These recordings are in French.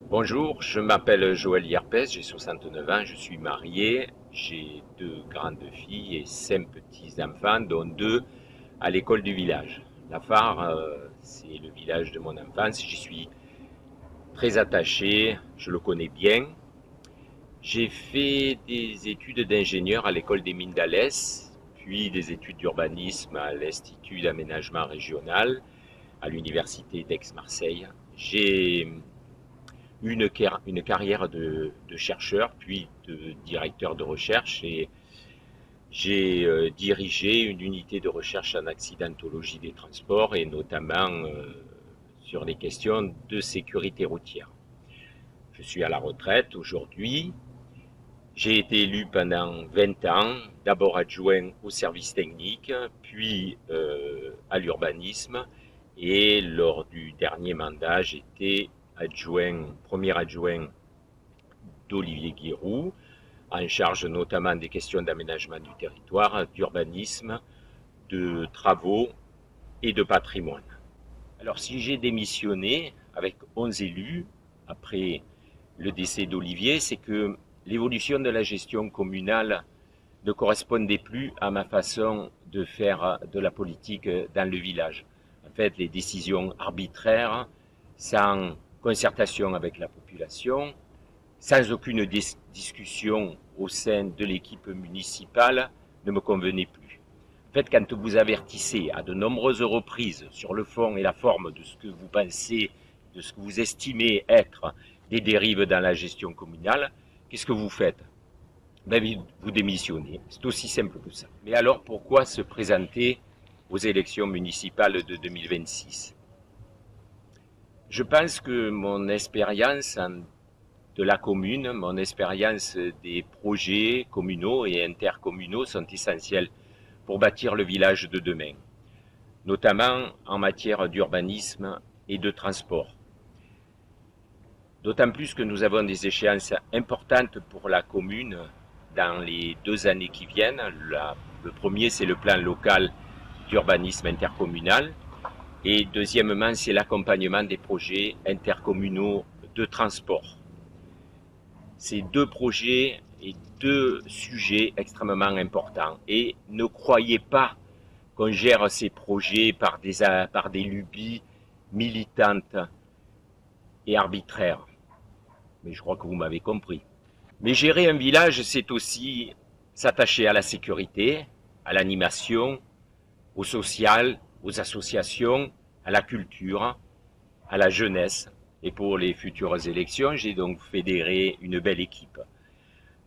Bonjour, je m'appelle Joël Yerpes, j'ai 69 ans, je suis marié, j'ai 2 grandes filles et 5 petits-enfants, dont 2 à l'école du village. La phare, c'est le village de mon enfance, j'y suis très attaché, je le connais bien. J'ai fait des études d'ingénieur à l'école des mines d'Alès, puis des études d'urbanisme à l'Institut d'aménagement régional, à l'université d'Aix-Marseille. J'ai une carrière de chercheur, puis de directeur de recherche, et j'ai dirigé une unité de recherche en accidentologie des transports et notamment sur les questions de sécurité routière. Je suis à la retraite aujourd'hui. J'ai été élu pendant 20 ans, d'abord adjoint au service technique, puis à l'urbanisme, et lors du dernier mandat, j'étais premier adjoint d'Olivier Guiroux, en charge notamment des questions d'aménagement du territoire, d'urbanisme, de travaux et de patrimoine. Alors si j'ai démissionné avec 11 élus après le décès d'Olivier, c'est que l'évolution de la gestion communale ne correspondait plus à ma façon de faire de la politique dans le village. En fait, les décisions arbitraires, sans concertation avec la population, sans aucune discussion au sein de l'équipe municipale, ne me convenait plus. En fait, quand vous avertissez à de nombreuses reprises sur le fond et la forme de ce que vous pensez, de ce que vous estimez être des dérives dans la gestion communale, qu'est-ce que vous faites? Ben, vous démissionnez. C'est aussi simple que ça. Mais alors, pourquoi se présenter aux élections municipales de 2026? Je pense que mon expérience de la commune, mon expérience des projets communaux et intercommunaux sont essentiels pour bâtir le village de demain, notamment en matière d'urbanisme et de transport. D'autant plus que nous avons des échéances importantes pour la commune dans les 2 années qui viennent. Le premier, c'est le plan local d'urbanisme intercommunal. Et deuxièmement, c'est l'accompagnement des projets intercommunaux de transport. Ces 2 projets et 2 sujets extrêmement importants. Et ne croyez pas qu'on gère ces projets par des lubies militantes et arbitraires. Mais je crois que vous m'avez compris. Mais gérer un village, c'est aussi s'attacher à la sécurité, à l'animation, au social, aux associations, à la culture, à la jeunesse. Et pour les futures élections, j'ai donc fédéré une belle équipe,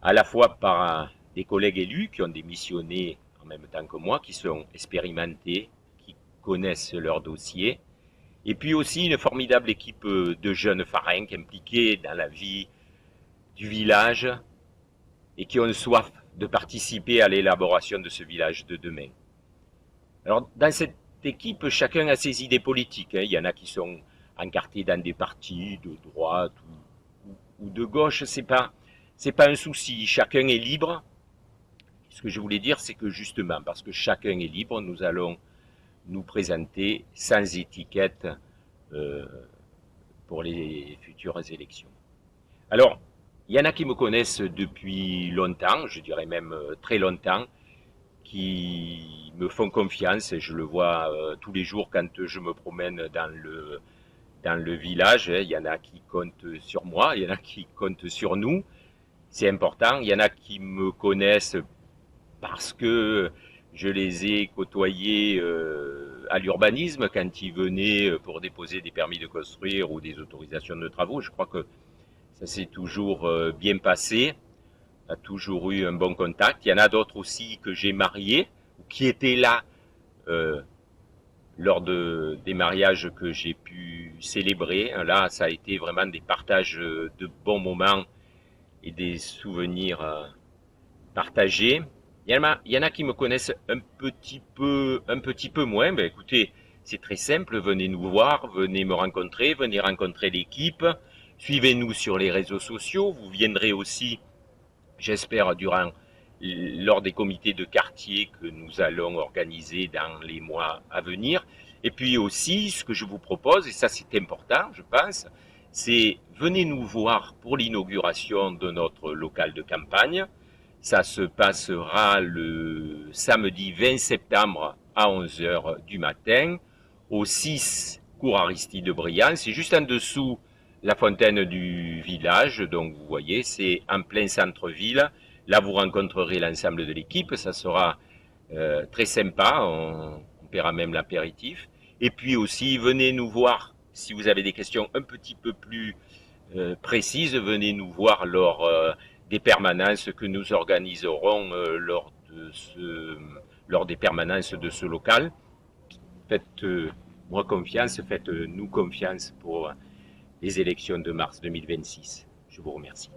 à la fois par des collègues élus qui ont démissionné en même temps que moi, qui sont expérimentés, qui connaissent leur dossier, et puis aussi une formidable équipe de jeunes pharinques impliqués dans la vie du village et qui ont soif de participer à l'élaboration de ce village de demain. Alors, dans cette équipe, chacun a ses idées politiques. Il y en a qui sont encartés dans des partis de droite ou de gauche. C'est pas un souci. Chacun est libre. Ce que je voulais dire, c'est que justement, parce que chacun est libre, nous allons nous présenter sans étiquette euh, pour les futures élections. Alors, il y en a qui me connaissent depuis longtemps, je dirais même très longtemps, qui me font confiance. Je le vois tous les jours quand je me promène dans le village. Il y en a qui comptent sur moi, il y en a qui comptent sur nous. C'est important. Il y en a qui me connaissent parce que je les ai côtoyés à l'urbanisme quand ils venaient pour déposer des permis de construire ou des autorisations de travaux. Je crois que ça s'est toujours bien passé. On a toujours eu un bon contact. Il y en a d'autres aussi que j'ai mariés, ou qui étaient là lors des mariages que j'ai pu célébrer. Là, ça a été vraiment des partages de bons moments et des souvenirs partagés. Il y en a qui me connaissent un petit peu moins. Ben, écoutez, c'est très simple. Venez nous voir, venez me rencontrer, venez rencontrer l'équipe. Suivez-nous sur les réseaux sociaux. Vous viendrez aussi, j'espère, lors des comités de quartier que nous allons organiser dans les mois à venir. Et puis aussi, ce que je vous propose, et ça c'est important, je pense, c'est venez nous voir pour l'inauguration de notre local de campagne. Ça se passera le samedi 20 septembre à 11 h du matin au 6 cours Aristide de Briand. C'est juste en dessous la fontaine du village. Donc vous voyez, c'est en plein centre-ville. Là, vous rencontrerez l'ensemble de l'équipe. Ça sera très sympa. On paiera même l'apéritif. Et puis aussi, venez nous voir si vous avez des questions un petit peu plus précises. Venez nous voir lors des permanences que nous organiserons lors des permanences de ce local. Faites-moi confiance, faites-nous confiance pour les élections de mars 2026. Je vous remercie.